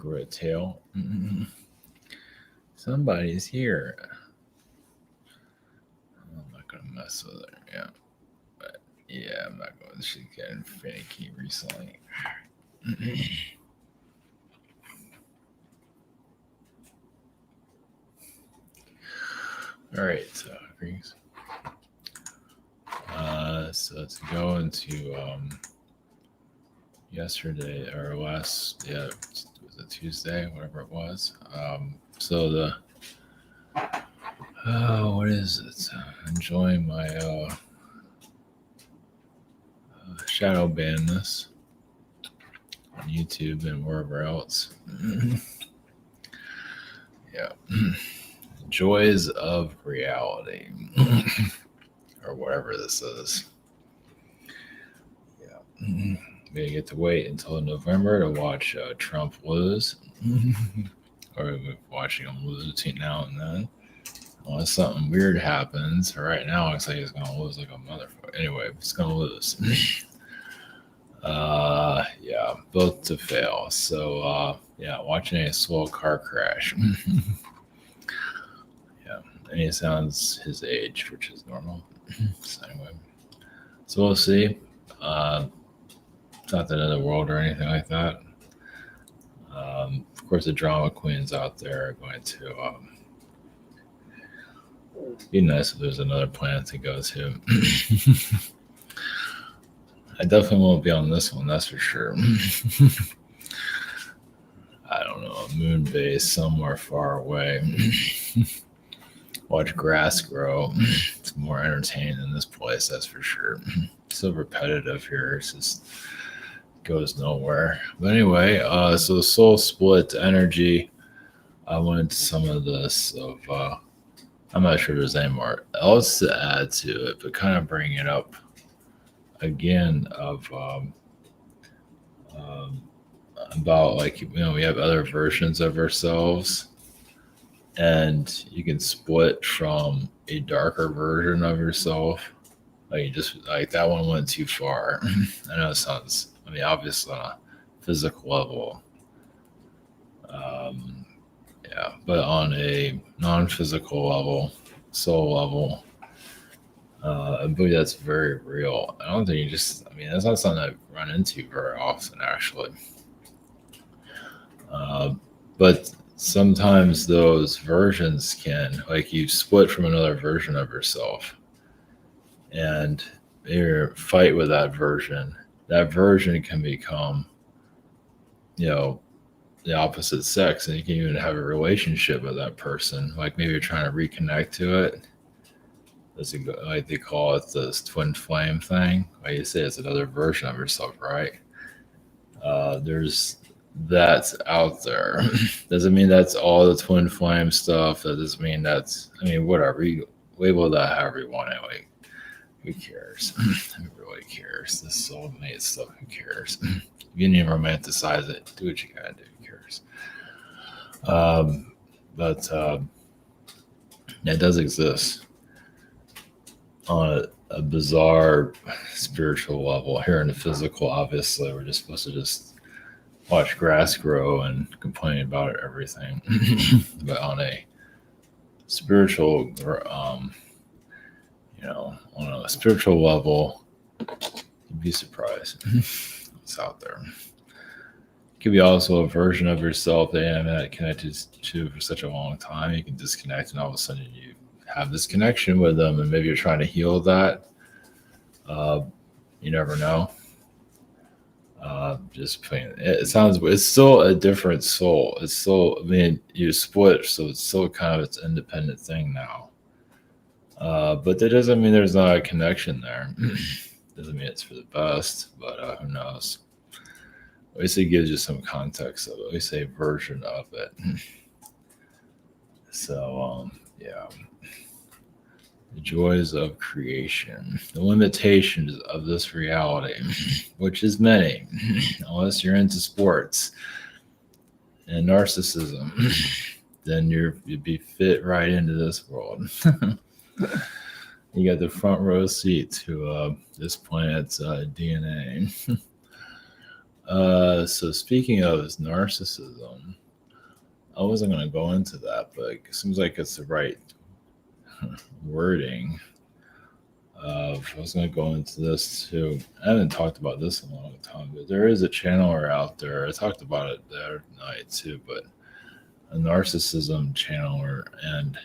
grew a tail. Somebody's here. I'm not gonna mess with her. Yeah, but yeah, I'm not going. She's getting finicky recently. All right, so greetings. So to go into yesterday or last, was it Tuesday, whatever it was. So the what is it? Enjoying my shadow banness on YouTube and wherever else. Yeah. Joys of reality. Or whatever this is. Yeah. We get to wait until November to watch Trump lose. Or we're watching him lose between now and then. Unless something weird happens. Right now, it looks like he's going to lose like a motherfucker. Anyway, he's going to lose. Yeah, both to fail. So, watching a slow car crash. Yeah, and he sounds his age, which is normal. So anyway, so we'll see. It's not the end of the world or anything like that. Of course, the drama queens out there are going to be nice if there's another planet to go to. I definitely won't be on this one, that's for sure. I don't know, a moon base somewhere far away. Watch grass grow. It's more entertaining than this place, that's for sure. So repetitive here, it just goes nowhere. But anyway, so the soul split energy. I went into some of this of I'm not sure there's any more else to add to it, but kind of bring it up again of about, like, we have other versions of ourselves, and you can split from a darker version of yourself. Like, you just, like, that one went too far. I know it sounds, obviously on a physical level, but on a non-physical level, soul level, I believe that's very real. I don't think that's not something I've run into very often, actually. But sometimes those versions can, like, you split from another version of yourself, and you fight with that version. That version can become, the opposite sex, and you can even have a relationship with that person. Like, maybe you're trying to reconnect to it. Like they call it this twin flame thing. Like you say, it's another version of yourself, right? There's that's out there. Doesn't mean that's all the twin flame stuff. That doesn't mean that's, whatever. You label that however you want anyway. Who cares? Who really cares? This soulmate stuff, who cares? You need to romanticize it. Do what you gotta do. Who cares? But it does exist on a bizarre spiritual level. Here in the physical, obviously, we're just supposed to just watch grass grow and complain about everything. But on a spiritual, on a spiritual level, you'd be surprised. It's out there. It could be also a version of yourself that you haven't connected to for such a long time. You can disconnect, and all of a sudden you have this connection with them, and maybe you're trying to heal that. You never know. Just plain, it's still a different soul. It's still, you split, so it's still kind of its independent thing now. But that doesn't mean there's not a connection there. Doesn't mean it's for the best, but who knows? At least it gives you some context of it. At least a version of it. So, the joys of creation, the limitations of this reality, which is many, unless you're into sports and narcissism, then you'd be fit right into this world. You got the front row seat to this planet's DNA. So speaking of narcissism, I wasn't going to go into that, but it seems like it's the right wording. I was going to go into this too. I haven't talked about this in a long time, but there is a channeler out there. I talked about it the other night too, but a narcissism channeler, and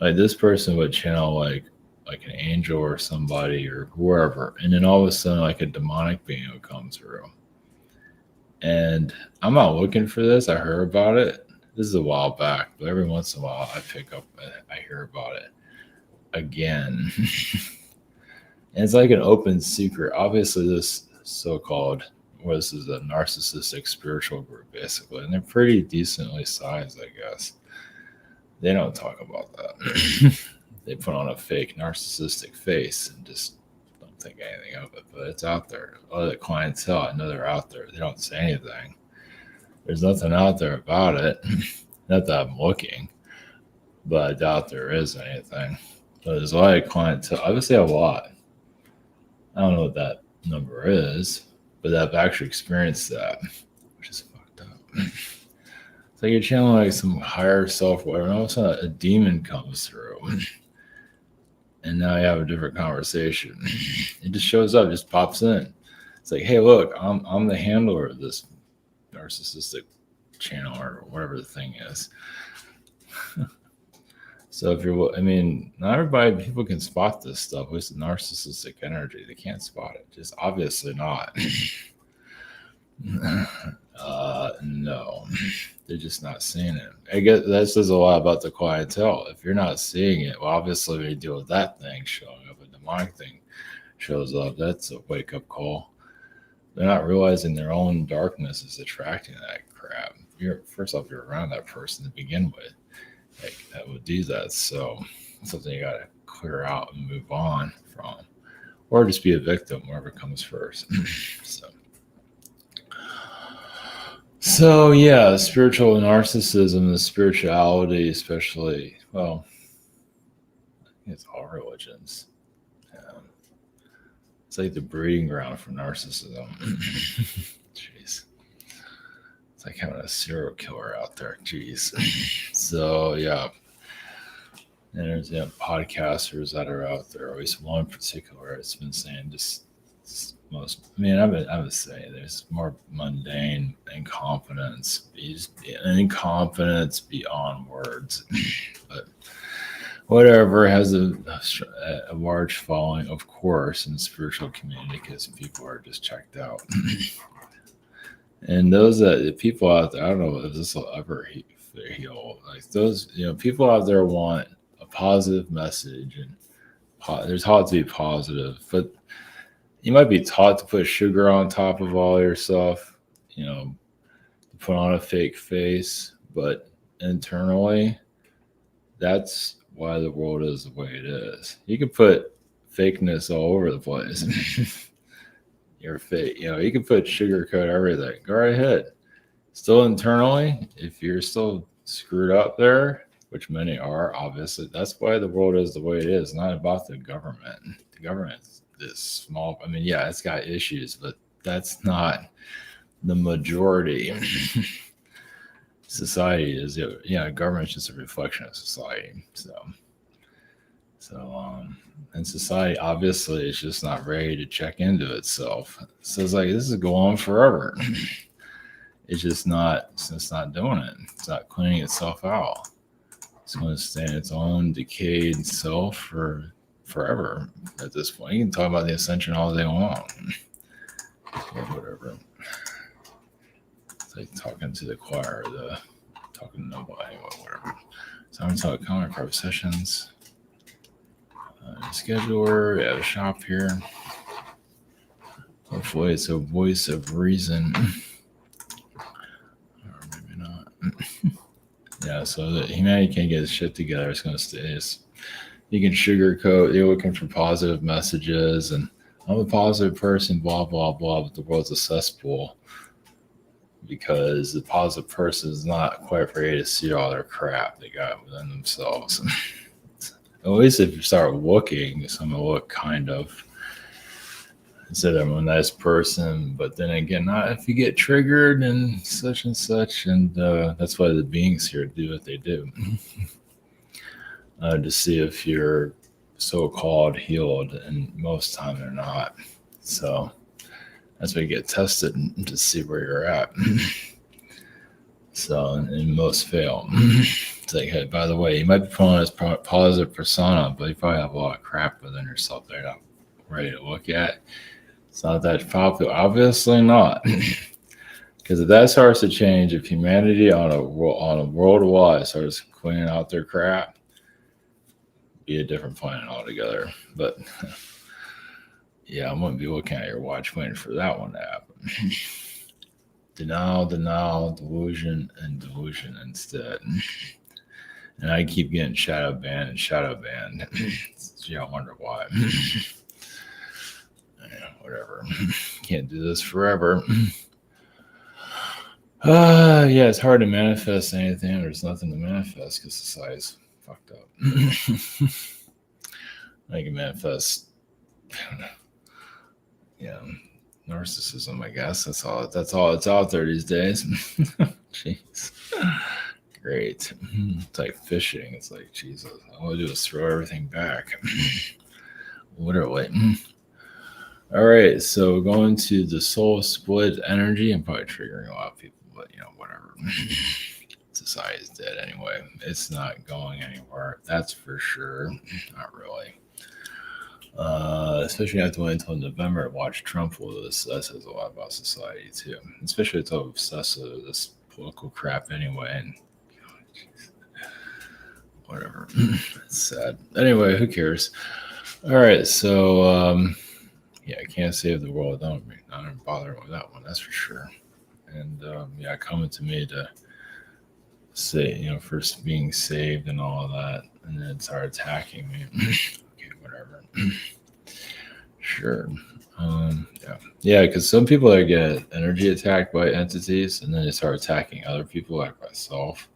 like this person would channel like an angel or somebody or whoever, and then all of a sudden like a demonic being would come through. And I'm not looking for this. I heard about it. This is a while back, but every once in a while I pick up, I hear about it again. And it's like an open secret. Obviously, this so-called, well, this is a narcissistic spiritual group, basically, and they're pretty decently sized, I guess. They don't talk about that. They put on a fake narcissistic face and just don't think anything of it, but it's out there. All the clientele, I know they're out there. They don't say anything. There's nothing out there about it. Not that I'm looking, but I doubt there is anything. But there's a lot of clientele. Obviously, a lot. I don't know what that number is, but I've actually experienced that, which is fucked up. It's like you're channeling like some higher self, whatever, and all of a sudden a demon comes through, and now you have a different conversation. It just shows up, just pops in. It's like, hey, look, I'm the handler of this narcissistic channel or whatever the thing is. So if you're, I mean, not everybody, people can spot this stuff with narcissistic energy. They can't spot it. Just obviously not. No, they're just not seeing it. I guess that says a lot about the clientele. If you're not seeing it, well, obviously when you deal with that thing showing up, a demonic thing shows up, that's a wake-up call. They're not realizing their own darkness is attracting that crap. First off, you're around that person to begin with. Like that would do that. So it's something you got to clear out and move on from, or just be a victim, wherever comes first. So yeah, spiritual narcissism, the spirituality, especially, well, I think it's all religions. It's like the breeding ground for narcissism. Jeez. It's like having a serial killer out there. Jeez. So yeah. And there's podcasters that are out there. At least one in particular, it's been saying just most. I mean, I would say there's more mundane incompetence. Incompetence beyond words, but whatever, has a large following, of course, in the spiritual community because people are just checked out. And the people out there, I don't know if this will ever heal. Like those, people out there want a positive message, and there's taught to be positive, but you might be taught to put sugar on top of all your stuff, to put on a fake face, but internally, that's why the world is the way it is. You can put fakeness all over the place. You're fake, you can put sugarcoat everything. Go right ahead. Still internally, if you're still screwed up there, which many are, obviously, that's why the world is the way it is. Not about the government. The government is small. I mean, yeah, it's got issues, but that's not the majority. Society is, government's just a reflection of society. And society obviously is just not ready to check into itself. So it's like, this is going on forever. It's just not, it's not doing it. It's not cleaning itself out. It's going to stay in its own decayed self for forever at this point. You can talk about the ascension all they want. Or whatever. It's like talking to the choir, talking to nobody, whatever. So I'm going to talk comic prep sessions. Scheduler, we have a shop here. Hopefully it's a voice of reason. Or maybe not. Yeah, so that humanity can't get his shit together. It's going to stay. You can sugarcoat. You're looking for positive messages, and I'm a positive person, blah, blah, blah, but the world's a cesspool because the positive person is not quite ready to see all their crap they got within themselves. At least if you start looking, some will look kind of. Said I'm a nice person, but then again, not if you get triggered and such, and that's why the beings here do what they do, to see if you're so-called healed, and most time they're not. So that's why you get tested to see where you're at. So, and most fail. It's like, hey, by the way, you might be putting on this positive persona, but you probably have a lot of crap within yourself that you're not ready to look at. It's not that popular. Obviously not. Because if that starts to change, if humanity on a worldwide starts cleaning out their crap, be a different planet altogether. But yeah, I'm going to be looking at your watch waiting for that one to happen. Denial, delusion, and delusion instead. And I keep getting shadow banned. Gee, I wonder why. Whatever. Can't do this forever. Yeah, it's hard to manifest anything. There's nothing to manifest because society's fucked up. I can manifest, yeah, narcissism, I guess. That's all it's out there these days. Jeez. Great. It's like fishing. It's like, Jesus, all I do is throw everything back. Literally. All right, so going to the soul split energy. I'm probably triggering a lot of people, but whatever. Society's dead anyway. It's not going anywhere. That's for sure. Not really. Especially after waiting until November to watch Trump with this. That says a lot about society too. Especially it's so obsessed with this political crap anyway. And whatever. It's sad. Anyway, who cares? All right, so yeah, I can't save the world. Don't bother with that one. That's for sure. And yeah, coming to me to say, first being saved and all of that, and then start attacking me. Okay, whatever. Sure. Yeah, because some people that get energy attacked by entities, and then they start attacking other people, like myself.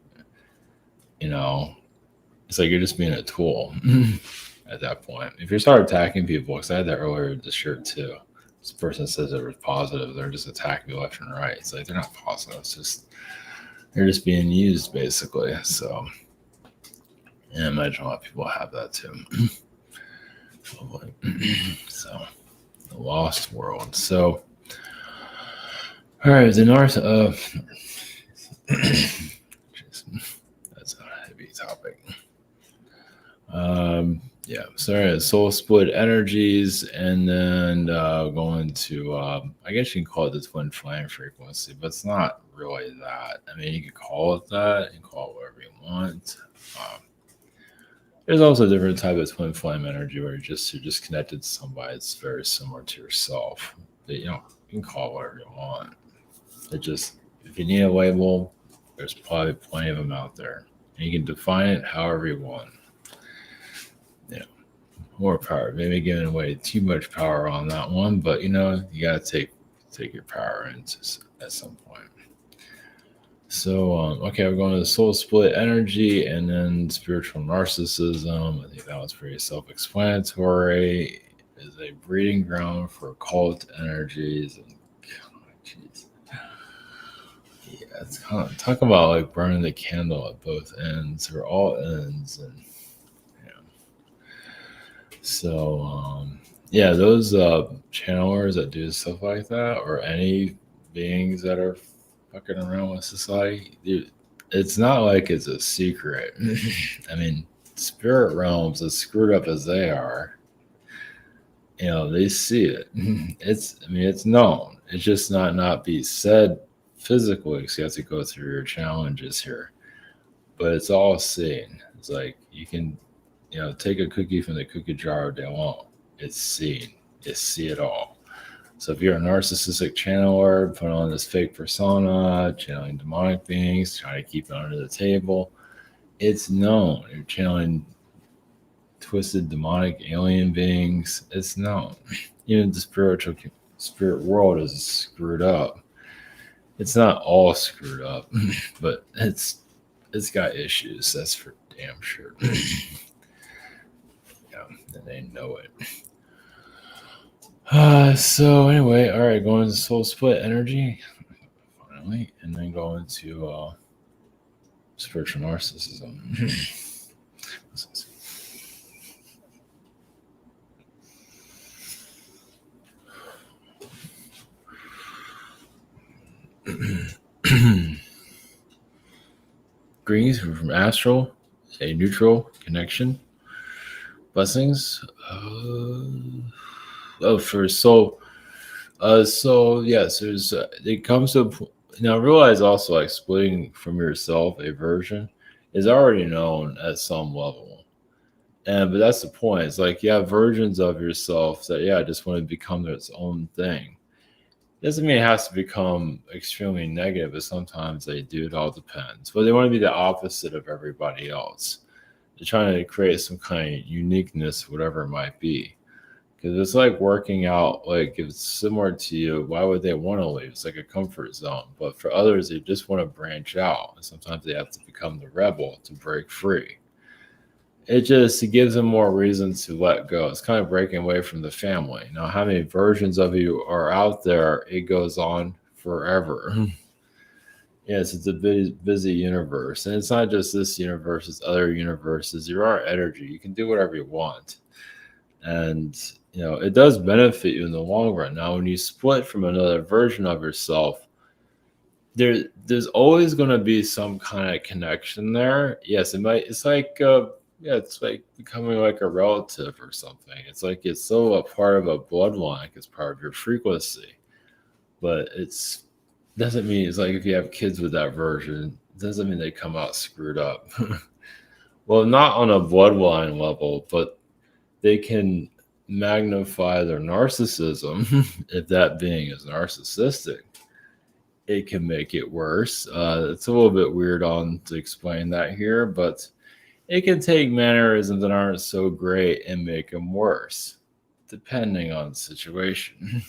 It's like you're just being a tool at that point. If you start attacking people, because I had that earlier this shirt too. This person says it was positive, they're just attacking you left and right. It's like they're not positive. It's just they're just being used basically. So, and I imagine a lot of people have that too. So, the lost world. So, all right, the that's a heavy topic. Yeah, so soul split energies, and then going to I guess you can call it the twin flame frequency, but it's not really that. I mean, you can call it that, you can call it whatever you want. There's also a different type of twin flame energy where you're just connected to somebody that's very similar to yourself. But, you can call it whatever you want. It just, if you need a label, there's probably plenty of them out there, and you can define it however you want. More power, maybe giving away too much power on that one, but you gotta take your power into at some point. So okay, we're going to the soul split energy and then spiritual narcissism. I think that was pretty self-explanatory. Is a breeding ground for occult energies, and jeez, yeah, it's kind of talk about like burning the candle at both ends or all ends, and so, yeah, those channelers that do stuff like that, or any beings that are fucking around with society, dude, it's not like it's a secret. I mean, spirit realms, as screwed up as they are, they see it. It's known. It's just not be said physically because you have to go through your challenges here. But it's all seen. It's like you can take a cookie from the cookie jar if they want. It's seen. You see it all. So if you're a narcissistic channeler, put on this fake persona, channeling demonic beings, trying to keep it under the table, it's known. You're channeling twisted demonic alien beings. It's known. Even the spirit world is screwed up. It's not all screwed up, but it's got issues. That's for damn sure. And they know it. So anyway, all right, going to soul split energy finally, and then go into spiritual narcissism. Greetings from Astral, a neutral connection. Blessings. For soul. So yes, there's. It comes to now. Realize also like splitting from yourself a version is already known at some level, and but that's the point. It's like you have versions of yourself that just want to become its own thing. Doesn't mean it has to become extremely negative, but sometimes they do. It all depends. But they want to be the opposite of everybody else. They're trying to create some kind of uniqueness, whatever it might be. Because it's like working out, like if it's similar to you, why would they want to leave? It's like a comfort zone. But for others, they just want to branch out. And sometimes they have to become the rebel to break free. It gives them more reason to let go. It's kind of breaking away from the family. Now, how many versions of you are out there? It goes on forever. Yes, it's a busy universe. And it's not just this universe, it's other universes. You are energy. You can do whatever you want. And it does benefit you in the long run. Now, when you split from another version of yourself, there's always going to be some kind of connection there. Yes, it might. It's like it's like becoming like a relative or something. It's like it's so a part of a bloodline. It's part of your frequency, but it's doesn't mean it's like if you have kids with that version, it doesn't mean they come out screwed up. Well, not on a bloodline level, but they can magnify their narcissism if that being is narcissistic. It can make it worse. It's a little bit weird to explain that here, but it can take mannerisms that aren't so great and make them worse, depending on the situation.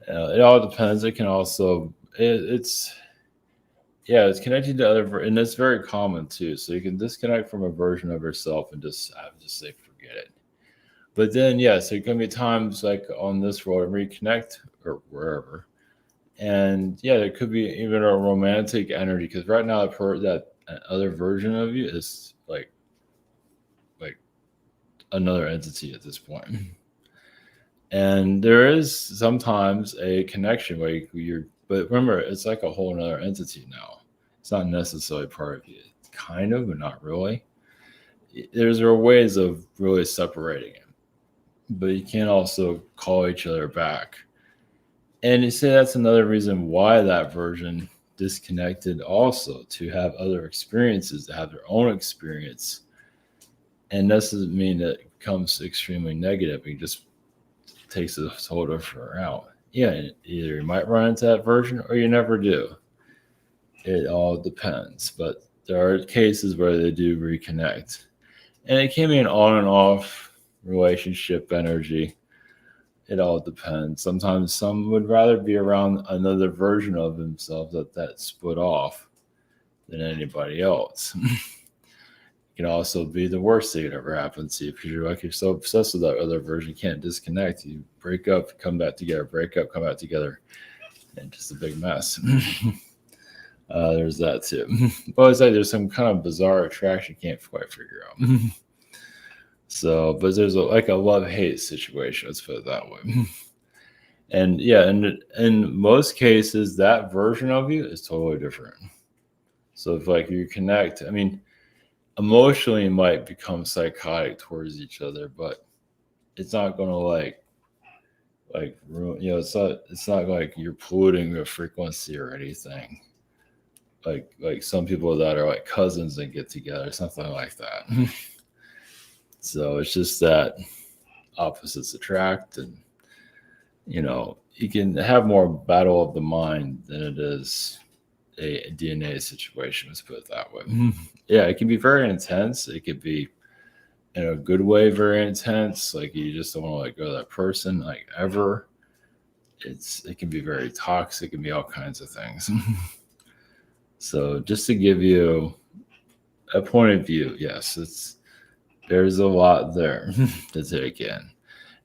It all depends. It can also it's connected to other, and it's very common too. So you can disconnect from a version of yourself and just say forget it. But then so there can be times like on this road reconnect or wherever. And there could be even a romantic energy because right now I've heard that other version of you is like another entity at this point. And there is sometimes a connection where but remember, it's like a whole other entity now. It's not necessarily part of you, kind of, but not really. There are ways of really separating it, but you can't also call each other back. And you say that's another reason why that version disconnected also, to have other experiences, to have their own experience. And that doesn't mean that it becomes extremely negative. It just takes a whole different route. Either you might run into that version or you never do. It all depends. But there are cases where they do reconnect. And it can be an on and off relationship energy. It all depends. Sometimes some would rather be around another version of themselves that split off than anybody else. It can also be the worst thing that ever happened to you because you're so obsessed with that other version, you can't disconnect. You break up, come back together, break up, come back together, and just a big mess. There's that too. But it's like there's some kind of bizarre attraction you can't quite figure out. So, but there's like a love-hate situation, let's put it that way. And and in most cases, that version of you is totally different. So if like you connect, I mean, emotionally you might become psychotic towards each other, but it's not going to like ruin, it's not like you're polluting the frequency or anything. Like some people that are like cousins and get together, something like that. So it's just that opposites attract, and you can have more battle of the mind than it is a DNA situation. Let's put it that way. It can be very intense. It could be in a good way, very intense. Like you just don't want to let go of that person, like ever. It can be very toxic. It can be all kinds of things. So just to give you a point of view, yes, there's a lot there to take in.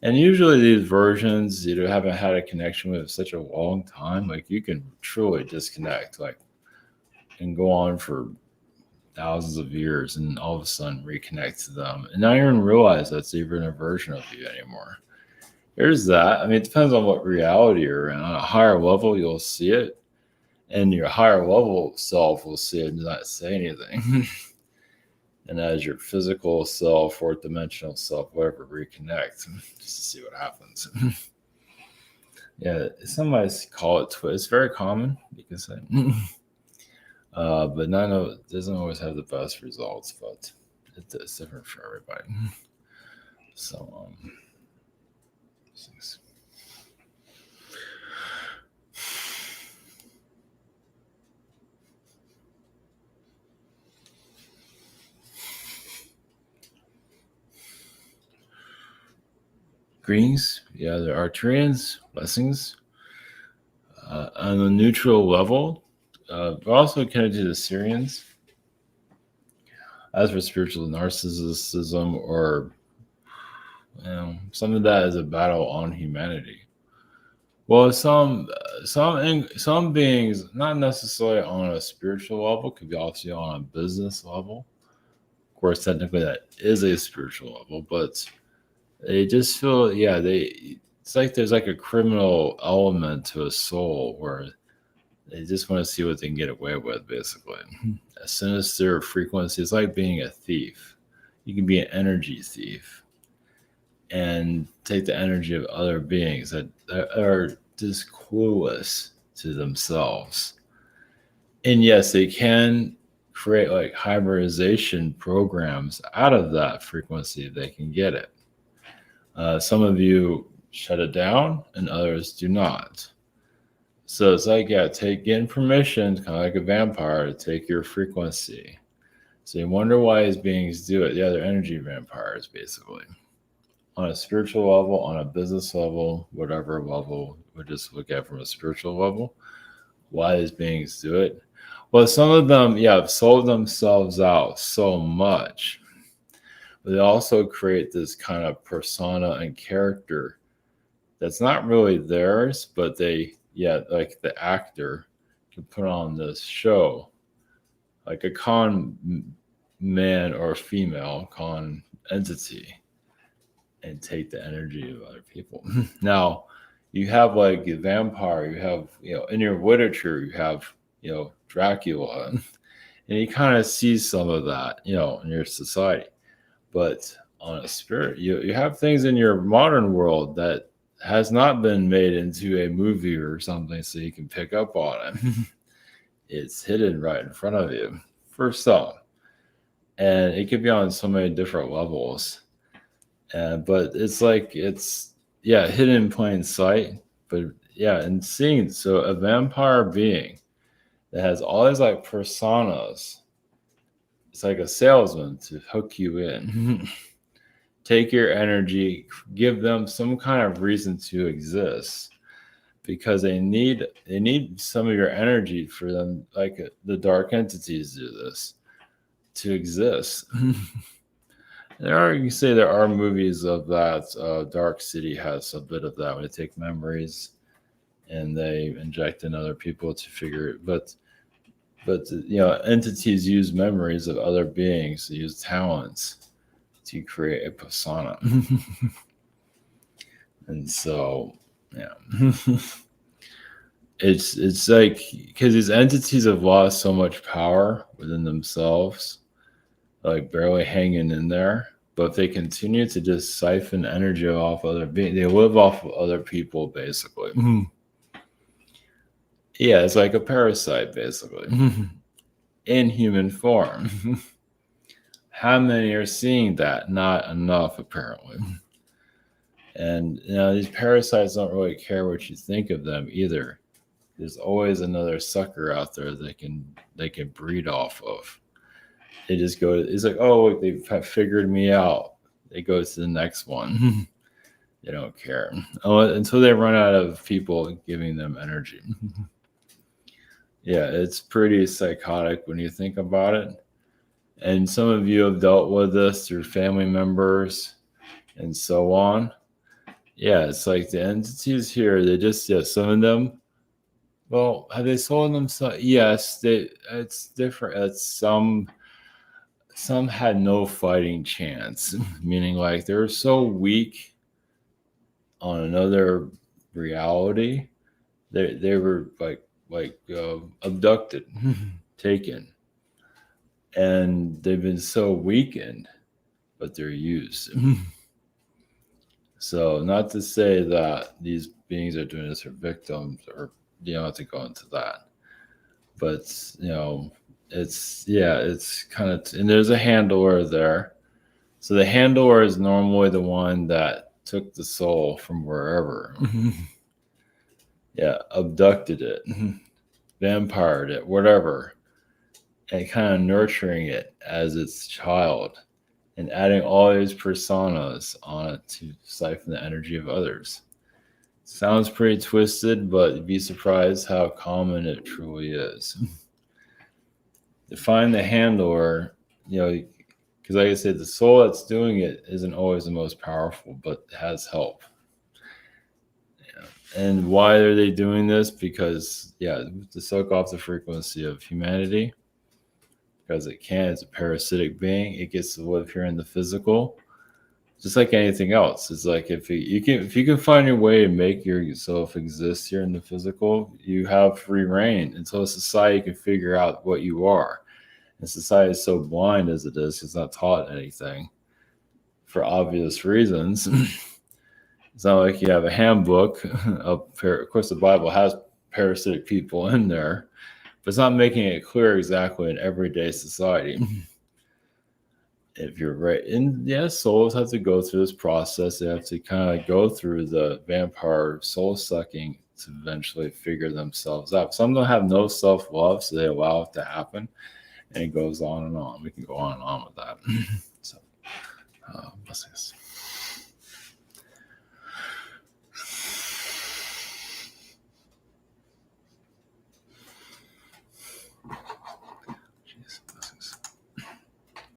And usually these versions you haven't had a connection with such a long time, like you can truly disconnect, like, and go on for thousands of years and all of a sudden reconnect to them. And not even realize that's even a version of you anymore. There's that. I mean, it depends on what reality you're in. On a higher level, you'll see it, and your higher level self will see it and not say anything. And as your physical self, fourth dimensional self, whatever, reconnect just to see what happens. Yeah, some might call it twist. It's very common because, but none of it doesn't always have the best results. But it's different for everybody. So, greetings, yeah, the Arcturians, blessings. On a neutral level, we're also connected to the Syrians. As for spiritual narcissism, or some of that is a battle on humanity. Well, some beings, not necessarily on a spiritual level, could be also on a business level. Of course, technically that is a spiritual level, but they just feel, it's like there's like a criminal element to a soul where they just want to see what they can get away with, basically. A sinister frequency is like being a thief. You can be an energy thief and take the energy of other beings that are just clueless to themselves. And yes, they can create like hybridization programs out of that frequency. They can get it. Some of you shut it down and others do not. So it's like, getting permission, kind of like a vampire, to take your frequency. So you wonder why these beings do it. Yeah, they're energy vampires, basically. On a spiritual level, on a business level, whatever level, we just look at from a spiritual level, why these beings do it. Well, some of them, have sold themselves out so much. But they also create this kind of persona and character that's not really theirs, but they, like the actor can put on this show, like a con man or female con entity, and take the energy of other people. Now, you have like a vampire, you have, in your literature, you have, Dracula, and you kind of see some of that, in your society. But on a spirit, you have things in your modern world that has not been made into a movie or something so you can pick up on it. It's hidden right in front of you for some. And it could be on so many different levels. But it's like, hidden in plain sight. But and seeing, so a vampire being that has all these like personas, it's like a salesman to hook you in. Take your energy, give them some kind of reason to exist, because they need some of your energy for them, like the dark entities do this, to exist. You can say there are movies of that. Dark City has a bit of that, when they take memories and they inject in other people to figure it. But entities use memories of other beings, they use talents to create a persona. And so, it's like, because these entities have lost so much power within themselves, like barely hanging in there. But if they continue to just siphon energy off other beings, they live off of other people, basically. Yeah, it's like a parasite, basically, in human form. How many are seeing that? Not enough, apparently. And these parasites don't really care what you think of them either. There's always another sucker out there they can breed off of. They just go, it's like, oh, look, they've figured me out. They go to the next one. They don't care until they run out of people giving them energy. It's pretty psychotic when you think about it. And some of you have dealt with this through family members and so on. Yeah, it's like the entities here, they just, yeah, some of them, well, have they sold themselves? Yes, it's different. It's some had no fighting chance, meaning like they're so weak on another reality. They were like abducted, taken, and they've been so weakened, but they're used. So not to say that these beings are doing this for victims, or you don't have to go into that, but it's, yeah, it's kind of, and there's a handler there. So the handler is normally the one that took the soul from wherever. Yeah, abducted it, vampired it, whatever, and kind of nurturing it as its child and adding all these personas on it to siphon the energy of others. Sounds pretty twisted, but you'd be surprised how common it truly is. To find the handler, because like I said, the soul that's doing it isn't always the most powerful, but has help. And why are they doing this? Because, yeah, to suck off the frequency of humanity, because it can. It's a parasitic being. It gets to live here in the physical, just like anything else. It's like if you can find your way to make yourself exist here in the physical, you have free reign until society can figure out what you are. And society is so blind as it is, it's not taught anything for obvious reasons. It's not like you have a handbook. Of course, the Bible has parasitic people in there, but it's not making it clear exactly in everyday society. If you're right, and yes, souls have to go through this process. They have to kind of go through the vampire soul sucking to eventually figure themselves out. Some don't have no self love, so they allow it to happen, and it goes on and on. We can go on and on with that. So, blessings.